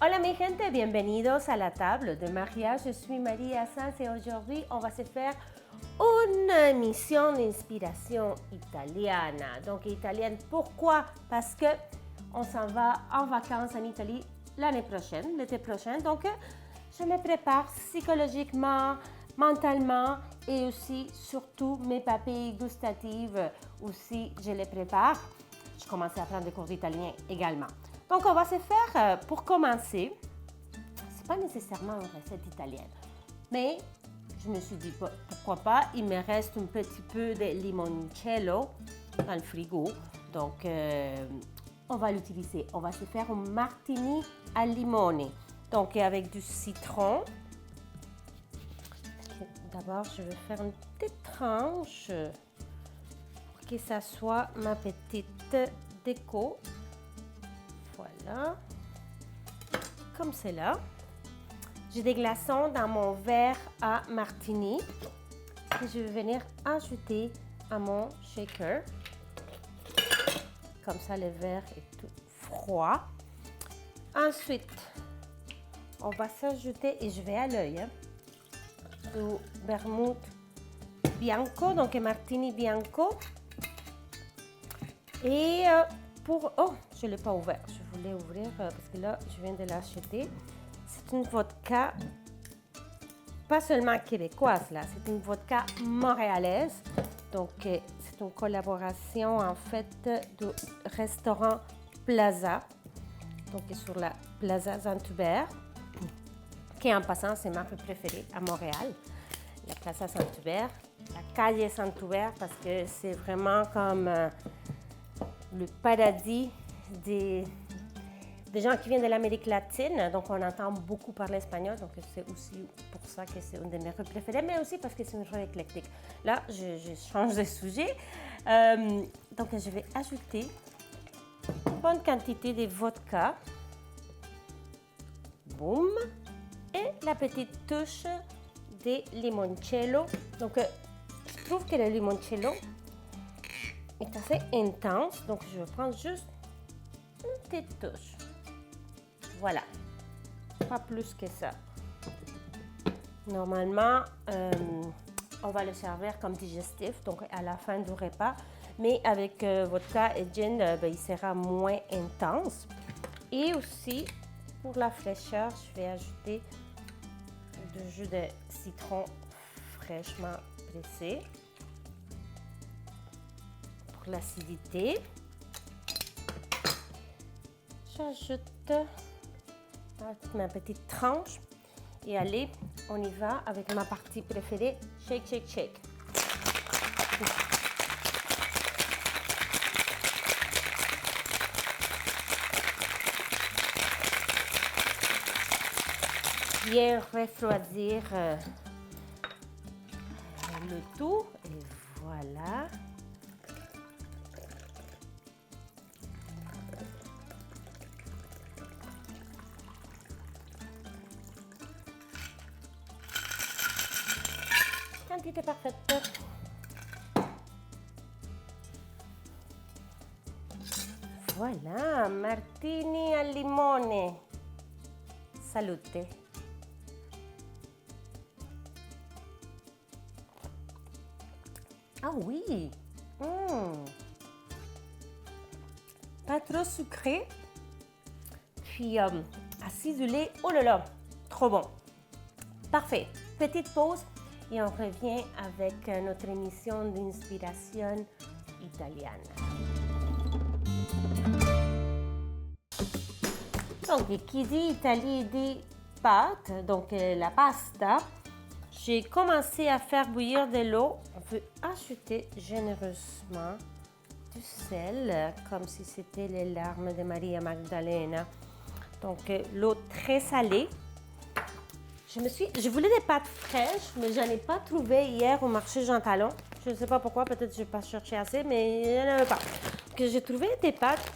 Hola mi gente, bienvenidos a la table de mariage. Je suis Maria Sanz et aujourd'hui on va se faire une mission d'inspiration italienne. Donc italienne, pourquoi? Parce que on s'en va en vacances en Italie l'année prochaine, l'été prochain. Donc je me prépare psychologiquement, mentalement et aussi surtout mes papilles gustatives aussi je les prépare. Je commence à prendre des cours d'italien également. Donc, on va se faire, pour commencer, c'est pas nécessairement une recette italienne, mais je me suis dit, pourquoi pas, il me reste un petit peu de limoncello dans le frigo, donc on va l'utiliser. On va se faire un martini à limone, donc avec du citron. D'abord, je vais faire une petite tranche pour que ça soit ma petite déco. Voilà, comme cela. J'ai des glaçons dans mon verre à martini que je vais venir ajouter à mon shaker. Comme ça, le verre est tout froid. Ensuite, on va s'ajouter, et je vais à l'œil, du vermouth bianco, donc un martini bianco. Et oh, je ne l'ai pas ouvert. Je voulais ouvrir parce que là, je viens de l'acheter. C'est une vodka, pas seulement québécoise, là. C'est une vodka montréalaise. Donc, c'est une collaboration, en fait, du restaurant Plaza. Donc, sur la Plaza Saint-Hubert, qui, en passant, c'est ma rue préférée à Montréal. La Plaza Saint-Hubert, la calle Saint-Hubert, parce que c'est vraiment comme le paradis des gens qui viennent de l'Amérique latine, donc on entend beaucoup parler espagnol, donc c'est aussi pour ça que c'est une de mes rues préférées, mais aussi parce que c'est une rue éclectique. Là, je change de sujet, donc je vais ajouter une bonne quantité de vodka, boum, et la petite touche de limoncello. Donc je trouve que le limoncello est assez intense, donc je vais prendre juste une petite touche. Voilà, pas plus que ça. Normalement, on va le servir comme digestif, donc à la fin du repas, mais avec vodka et gin, il sera moins intense. Et aussi, pour la fraîcheur, je vais ajouter du jus de citron fraîchement pressé. Pour l'acidité, j'ajoute ma petite tranche et allez, on y va avec ma partie préférée, shake, shake, shake. Bien refroidir le tout et voilà. Quantité parfaite. Voilà, martini al limone. Salute. Ah oui, pas trop sucré, puis acidulé. Oh là là, trop bon. Parfait. Petite pause. Et on revient avec notre émission d'inspiration italienne. Donc, qui dit Italie dit pâte, donc la pasta. J'ai commencé à faire bouillir de l'eau. On peut ajouter généreusement du sel, comme si c'était les larmes de Maria Magdalena. Donc, l'eau très salée. Je voulais des pâtes fraîches, mais je n'en ai pas trouvé hier au marché Jean Talon. Je ne sais pas pourquoi, peut-être que je n'ai pas cherché assez, mais il n'y en avait pas. Donc, j'ai trouvé des pâtes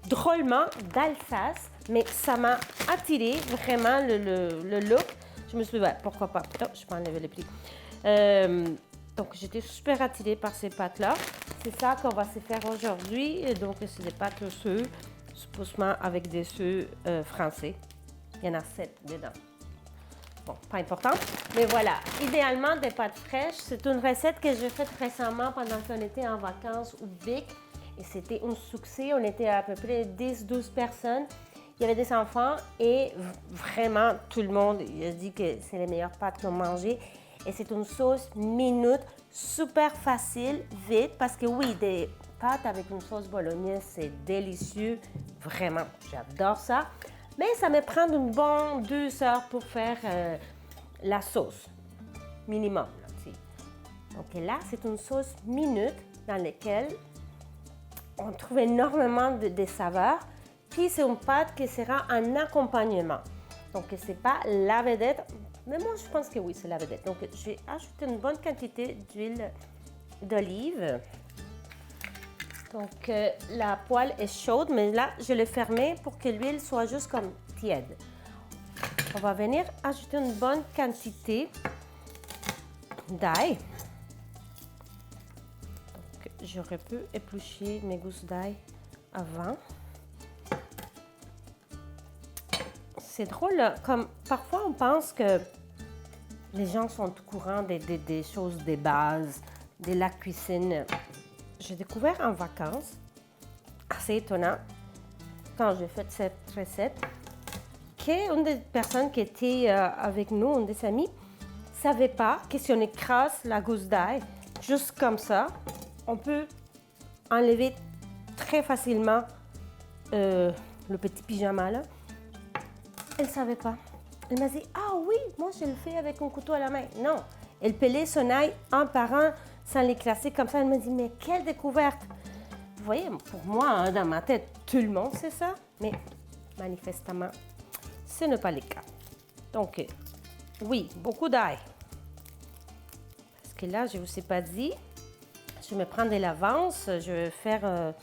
drôlement d'Alsace, mais ça m'a attiré vraiment le look. Je me suis dit, ouais, pourquoi pas. Oh, je peux enlever le prix. Donc, j'étais super attirée par ces pâtes-là. C'est ça qu'on va se faire aujourd'hui. Donc, c'est des pâtes aux œufs, supposément avec des œufs français. Il y en a 7 dedans. Bon, pas important. Mais voilà, idéalement, des pâtes fraîches. C'est une recette que j'ai faite récemment pendant qu'on était en vacances au Bic. Et c'était un succès. On était à peu près 10-12 personnes. Il y avait des enfants et vraiment tout le monde a dit que c'est les meilleures pâtes qu'ils ont mangées. Et c'est une sauce minute, super facile, vite, parce que oui, des pâtes avec une sauce bolognaise, c'est délicieux. Vraiment, j'adore ça. Mais ça me prend une bonne 2 heures pour faire la sauce, minimum. Là, donc là, c'est une sauce minute dans laquelle on trouve énormément de saveurs. Puis c'est une pâte qui sera un accompagnement. Donc c'est pas la vedette, mais moi je pense que oui, c'est la vedette. Donc j'ai ajouté une bonne quantité d'huile d'olive. Donc la poêle est chaude, mais là je l'ai fermée pour que l'huile soit juste comme tiède. On va venir ajouter une bonne quantité d'ail. Donc j'aurais pu éplucher mes gousses d'ail avant. C'est drôle, comme parfois on pense que les gens sont au courant des choses, des bases, de la cuisine. J'ai découvert en vacances, assez étonnant, quand j'ai fait cette recette, qu'une des personnes qui était avec nous, une des amies, ne savait pas que si on écrase la gousse d'ail, juste comme ça, on peut enlever très facilement le petit pyjama là. Elle ne savait pas. Elle m'a dit « Ah oui, moi je le fais avec un couteau à la main. » Non, elle pelait son ail un par un sans les classer comme ça. Elle m'a dit « Mais quelle découverte! » Vous voyez, pour moi, hein, dans ma tête, tout le monde sait ça, mais manifestement, ce n'est pas le cas. Donc, oui, beaucoup d'ail. Parce que là, je ne vous ai pas dit, je vais me prendre de l'avance, je vais faire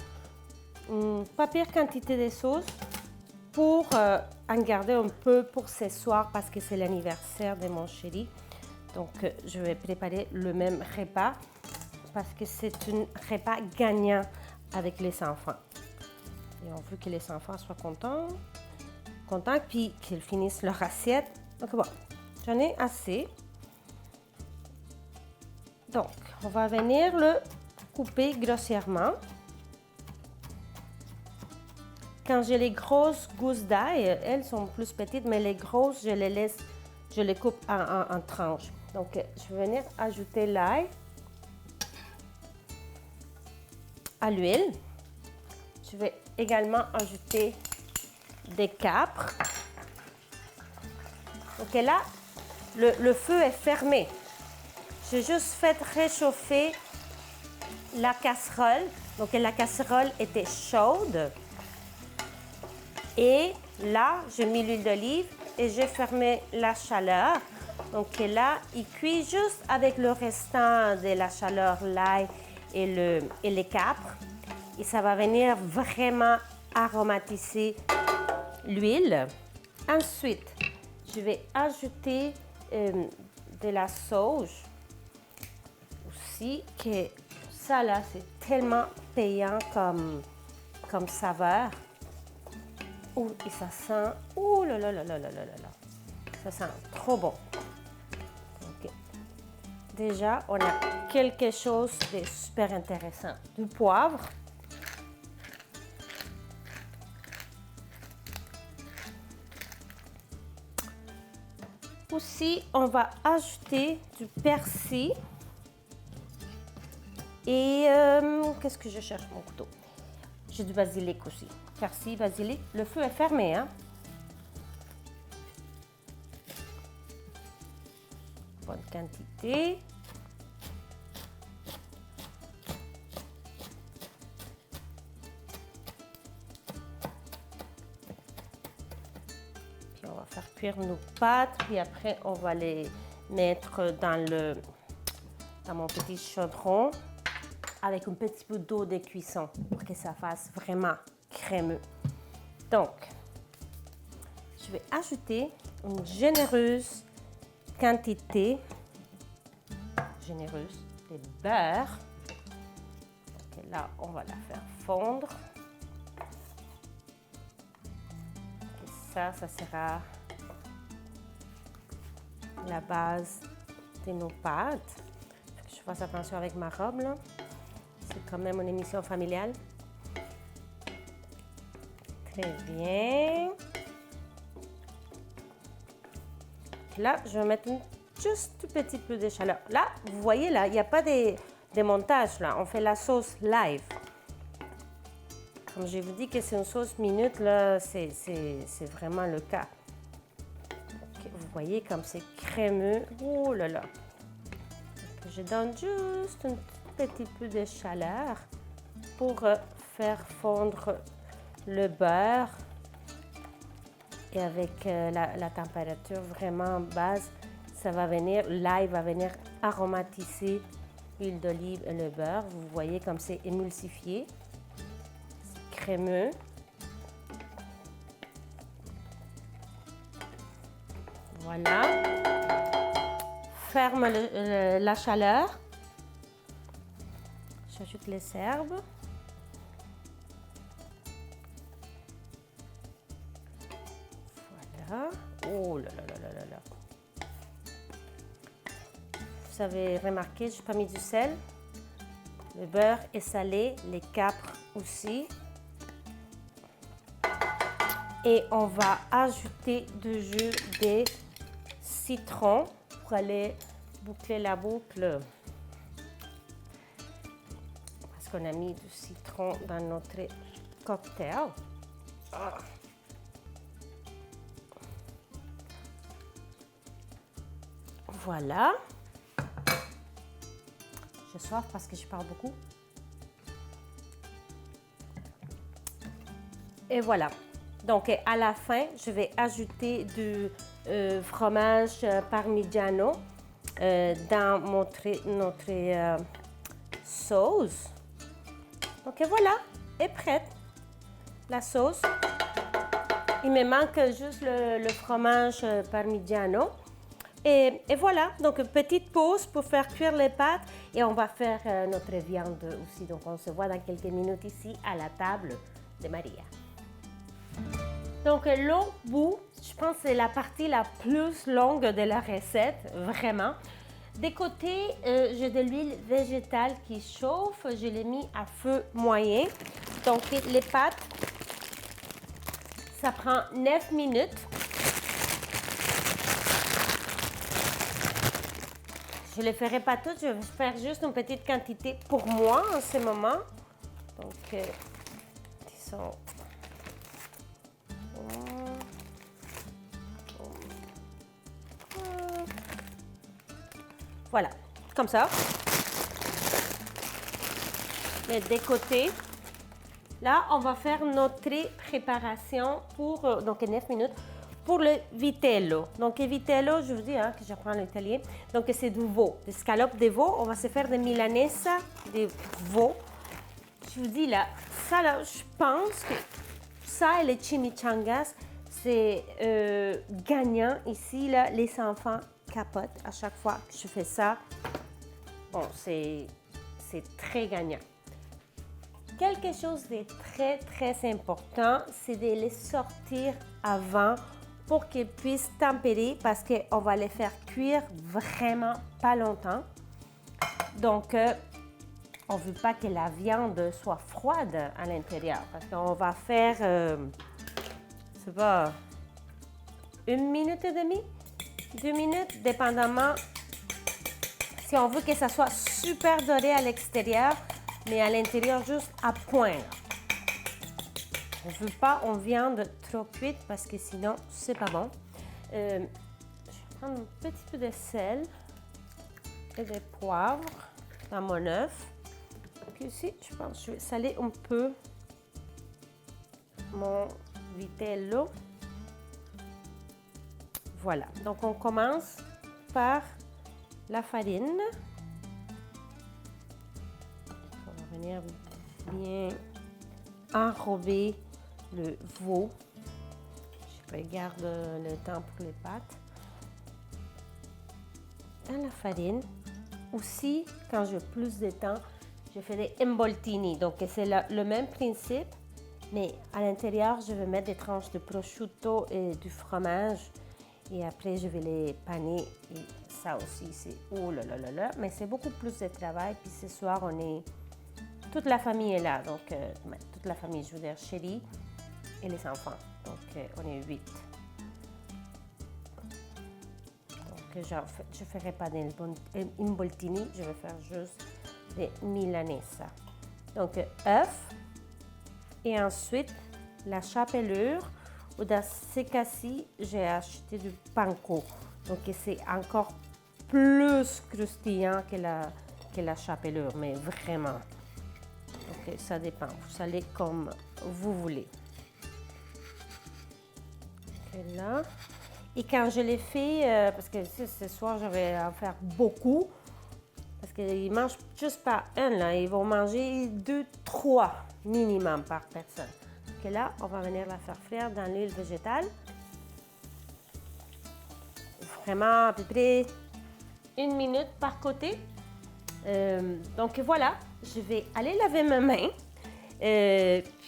une pas pire quantité de sauce pour en garder un peu pour ce soir parce que c'est l'anniversaire de mon chéri. Donc, je vais préparer le même repas parce que c'est un repas gagnant avec les enfants. Et on veut que les enfants soient contents puis qu'ils finissent leur assiette. Donc, bon, j'en ai assez. Donc, on va venir le couper grossièrement. Quand j'ai les grosses gousses d'ail, elles sont plus petites, mais les grosses, je les coupe en tranches. Donc, je vais venir ajouter l'ail à l'huile. Je vais également ajouter des capres. Donc là, le feu est fermé. J'ai juste fait réchauffer la casserole. Donc, la casserole était chaude. Et là, j'ai mis l'huile d'olive et j'ai fermé la chaleur. Donc là, il cuit juste avec le restant de la chaleur, l'ail et les capres. Et ça va venir vraiment aromatiser l'huile. Ensuite, je vais ajouter de la sauge aussi, que ça là, c'est tellement payant comme saveur. Oh, et ça sent, oh là là là là là là là, ça sent trop bon. Okay. Déjà, on a quelque chose de super intéressant. Du poivre. Aussi, on va ajouter du persil. Et qu'est-ce que je cherche, mon couteau? J'ai du basilic aussi. Persil, basilic. Le feu est fermé, hein? Bonne quantité. Puis on va faire cuire nos pâtes. Puis après, on va les mettre dans mon petit chaudron avec un petit peu d'eau de cuisson pour que ça fasse vraiment crémeux. Donc, je vais ajouter une généreuse quantité de beurre. Donc là, on va la faire fondre. Et ça sera la base de nos pâtes. Faut que je fasse attention avec ma robe, là. C'est quand même une émission familiale. Très bien. Là, je vais mettre juste un petit peu de chaleur. Là, vous voyez, là, il n'y a pas de montage, là. On fait la sauce live. Comme je vous dis que c'est une sauce minute, là, c'est vraiment le cas. Okay, vous voyez comme c'est crémeux. Oh là là. Je donne juste un petit peu de chaleur pour faire fondre le beurre. Et avec la température vraiment basse, ça va venir, l'ail va venir aromatiser l'huile d'olive et le beurre. Vous voyez comme c'est émulsifié, c'est crémeux. Voilà. Ferme la chaleur. J'ajoute les herbes. Voilà. Oh là là là là là là. Vous avez remarqué, je n'ai pas mis du sel. Le beurre est salé, les capres aussi. Et on va ajouter du jus de citron pour aller boucler la boucle. Parce qu'on a mis du citron dans notre cocktail. Ah. Voilà. J'ai soif parce que je parle beaucoup. Et voilà. Donc, à la fin, je vais ajouter du fromage parmigiano dans notre sauce. Donc, voilà, est prête la sauce. Il me manque juste le fromage parmigiano. Et voilà, donc petite pause pour faire cuire les pâtes et on va faire notre viande aussi. Donc, on se voit dans quelques minutes ici à la table de Maria. Donc, l'eau bout, je pense que c'est la partie la plus longue de la recette, vraiment. Des côtés, j'ai de l'huile végétale qui chauffe. Je l'ai mis à feu moyen. Donc, les pâtes, ça prend 9 minutes. Je ne les ferai pas toutes, je vais faire juste une petite quantité pour moi en ce moment. Donc, disons... Voilà, comme ça. Et des côtés. Là, on va faire notre préparation pour donc 9 minutes pour le vitello. Donc, le vitello, je vous dis que j'apprends l'italien. Donc, c'est du veau, des scalopes de veau. On va se faire des milanesa de veau. Je vous dis là, ça là, je pense que ça et les chimichangas, c'est gagnant ici. Là, les enfants capotent à chaque fois que je fais ça. Bon, c'est très gagnant. Quelque chose de très, très important, c'est de les sortir avant pour qu'ils puissent tempérer parce qu'on va les faire cuire vraiment pas longtemps. Donc, on ne veut pas que la viande soit froide à l'intérieur parce qu'on va faire, c'est pas, 1 minute et demie, 2 minutes, dépendamment si on veut que ça soit super doré à l'extérieur, mais à l'intérieur juste à point. On ne veut pas une viande trop cuite parce que sinon, c'est pas bon. Je vais prendre un petit peu de sel et de poivre dans mon œuf. Puis ici, je pense que je vais saler un peu mon vitello. Voilà. Donc, on commence par la farine. On va venir bien enrober le veau. Je regarde le temps pour les pâtes. Dans la farine. Aussi, quand j'ai plus de temps, je fais des involtini. Donc, c'est le même principe, mais à l'intérieur, je vais mettre des tranches de prosciutto et du fromage. Et après, je vais les paner. Et ça aussi, c'est oh là là là là. Mais c'est beaucoup plus de travail. Puis ce soir, on est... Toute la famille est là. Donc, toute la famille, je veux dire, chérie et les enfants. Donc, on est 8. Donc, je ne ferai pas d'involtini. Je vais faire juste des milanesa. Donc, œuf. Et ensuite, la chapelure. Ou dans ce cas-ci, j'ai acheté du panko. Donc, c'est encore plus croustillant que la chapelure, mais vraiment. Donc, ça dépend. Vous allez comme vous voulez. Et là. Et quand je l'ai fait, parce que ce soir, je vais en faire beaucoup. Parce qu'ils ne mangent juste pas un, là. Ils vont manger 2, 3 minimum par personne. Donc là, on va venir la faire frire dans l'huile végétale. Vraiment à peu près 1 minute par côté. Donc voilà, je vais aller laver mes mains.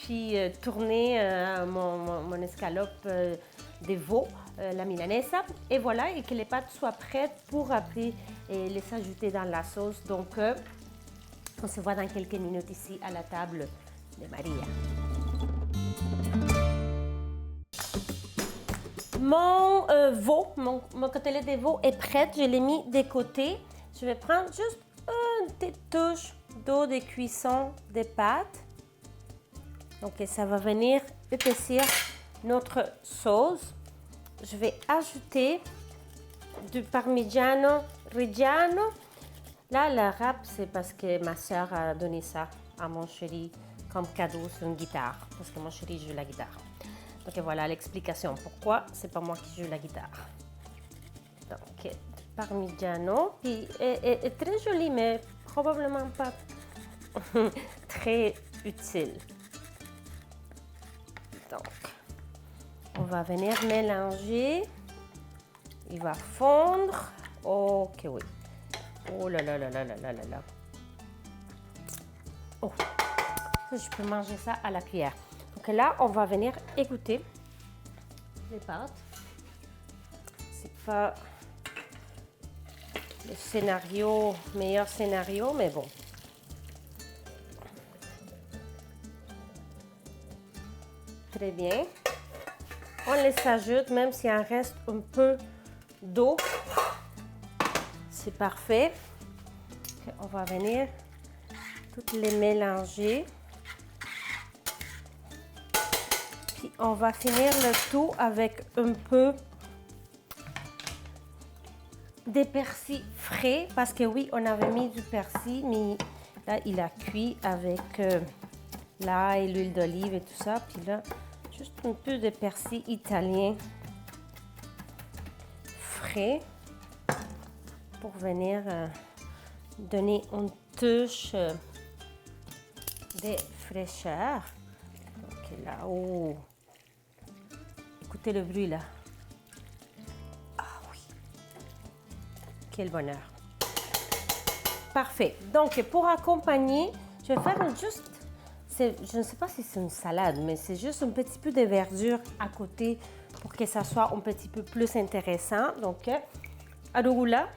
Puis tourner mon escalope de veau, la milanesa. Et voilà, et que les pâtes soient prêtes pour après les ajouter dans la sauce. Donc, on se voit dans quelques minutes ici à la table de Maria. Mon veau, mon côtelette de veau est prête. Je l'ai mis de côté. Je vais prendre juste une petite touche d'eau de cuisson des pâtes. Donc, ça va venir épaissir notre sauce. Je vais ajouter du parmigiano reggiano. Là, la râpe, c'est parce que ma soeur a donné ça à mon chéri comme cadeau sur une guitare. Parce que mon chéri joue la guitare. Donc, voilà l'explication. Pourquoi c'est pas moi qui joue la guitare. Donc, parmigiano. Puis, est très joli, mais probablement pas très utile. Donc, on va venir mélanger. Il va fondre. Ok, oui. Oh là là là là là là là là. Oh, je peux manger ça à la cuillère. Donc là, on va venir égoutter les pâtes. C'est pas le meilleur scénario, mais bon. Très bien. On les ajoute, même s'il en reste un peu d'eau. C'est parfait. On va venir toutes les mélanger. Puis on va finir le tout avec un peu de persil frais. Parce que oui, on avait mis du persil, mais là, il a cuit avec l'ail, l'huile d'olive et tout ça. Puis là, juste un peu de persil italien frais pour venir donner une touche de fraîcheur. Donc là, oh! Écoutez le bruit là. Ah oui! Quel bonheur! Parfait. Donc pour accompagner, je vais faire juste... Je ne sais pas si c'est une salade, mais c'est juste un petit peu de verdure à côté pour que ça soit un petit peu plus intéressant. Donc, arugula,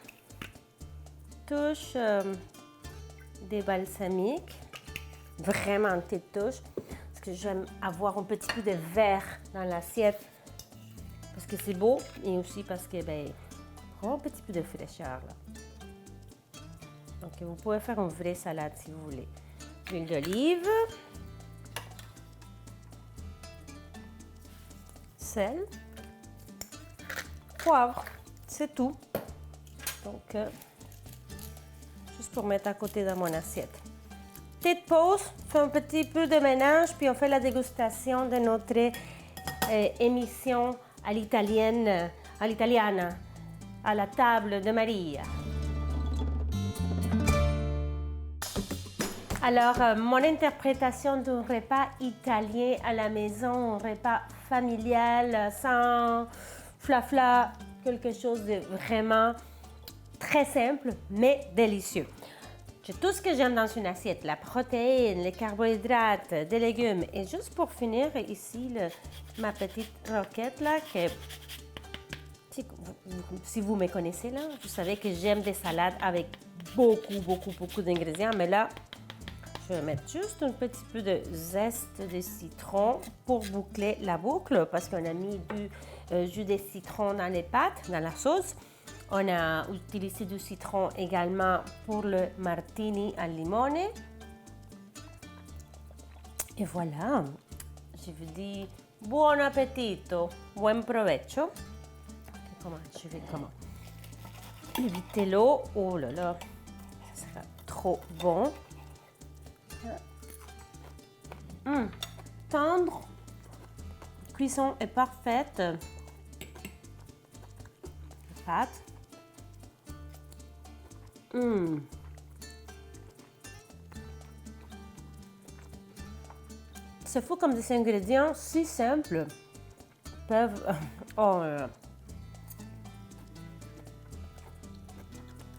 touche de balsamique, vraiment une petite touche, parce que j'aime avoir un petit peu de vert dans l'assiette, parce que c'est beau, et aussi parce que, un petit peu de fraîcheur, là. Donc, vous pouvez faire une vraie salade si vous voulez. L'huile d'olive, sel, poivre, c'est tout. Donc, juste pour mettre à côté dans mon assiette. Petite pause, on fait un petit peu de ménage, puis on fait la dégustation de notre émission à l'italienne, à la table de Maria. Alors, mon interprétation d'un repas italien à la maison, un repas familial, sans flafla, quelque chose de vraiment très simple, mais délicieux. J'ai tout ce que j'aime dans une assiette, la protéine, les carbohydrates, des légumes. Et juste pour finir, ici, ma petite roquette, là, que si vous me connaissez là, vous savez que j'aime des salades avec beaucoup d'ingrédients. Mais là, je vais mettre juste un petit peu de zeste de citron pour boucler la boucle parce qu'on a mis du jus de citron dans les pâtes, dans la sauce. On a utilisé du citron également pour le martini al limone. Et voilà, je vous dis buon appetito, buen provecho. Je vais comment éviter l'eau. Oh là là, ça sera trop bon. Tendre, cuisson est parfaite. Pâte. C'est fou comme des ingrédients si simples peuvent...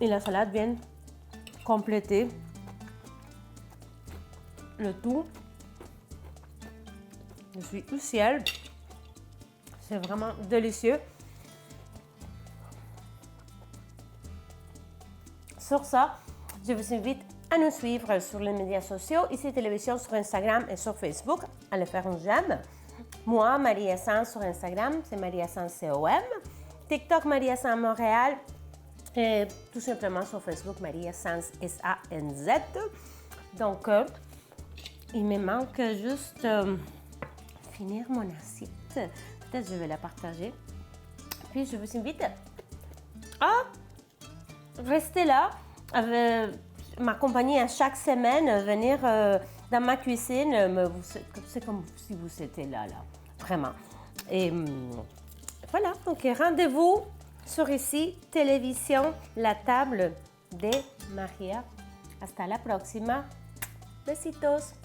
Et la salade vient compléter le tout. Je suis au ciel. C'est vraiment délicieux. Sur ça, je vous invite à nous suivre sur les médias sociaux, ici Télévision sur Instagram et sur Facebook, à le faire un j'aime. Moi, Maria Sanz sur Instagram, c'est Maria Sanz COM. TikTok, Maria Sanz Montréal. Et tout simplement sur Facebook, Maria Sanz SANZ. Donc, il me manque juste finir mon assiette. Peut-être que je vais la partager. Puis, je vous invite à rester là, m'accompagner à chaque semaine, venir dans ma cuisine. C'est comme si vous étiez là, vraiment. Et voilà, donc rendez-vous sur ici, Télévision, la table de Maria. Hasta la próxima. Besitos.